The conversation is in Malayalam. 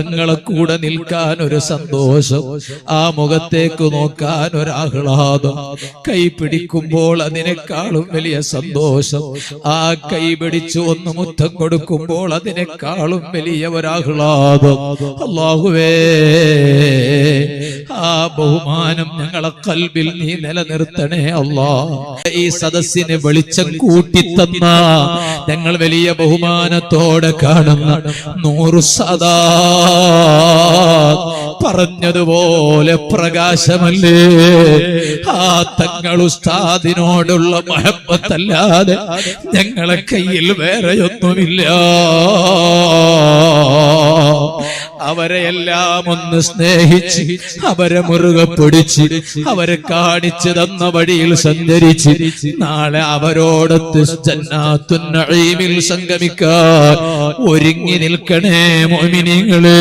തങ്ങളെ കൂടെ നിൽക്കാൻ ഒരു സന്തോഷം, ആ മുഖത്തേക്ക് നോക്കാൻ ഒരാഹ്ലാദം, കൈ പിടിക്കുമ്പോൾ അതിനേക്കാളും വലിയ സന്തോഷം, ആ കൈ പിടിച്ചു ഒന്ന് മുത്തം കൊടുക്കുമ്പോൾ അതിനേക്കാളും വലിയ ഒരാഹ്ലാദം. അല്ലാഹുവേ, ആ ബഹുമാനം ഞങ്ങളെ ഖൽബിൽ നീ നിലനിർത്തണേ അല്ലാ. ഈ സദസ്സിന് വെളിച്ചം കൂട്ടിത്തന്ന ഞങ്ങൾ വലിയ ബഹുമാനത്തോടെ കാണുന്ന നൂറു സദാ പറഞ്ഞതുപോലെ പ്രകാശമല്ലേ, ആ തങ്ങൾ ഉസ്താദിനോടുള്ള മഹബത്തല്ലാതെ ഞങ്ങളെ കയ്യിൽ വേറെയൊന്നുമില്ല. അവരെ എല്ലാം ഒന്ന് സ്നേഹിച്ച്, അവരെ മുറുകെ പിടിച്ച്, അവരെ കാണിച്ചു തന്ന വഴിയിൽ സഞ്ചരിച്ച് നാളെ അവരോടൊത്ത് ജന്നാത്തുൻ നഈമിൽ സംഗമിക്കാൻ ഒരുങ്ങി നിൽക്കണേ മുഅ്മിനീങ്ങളെ.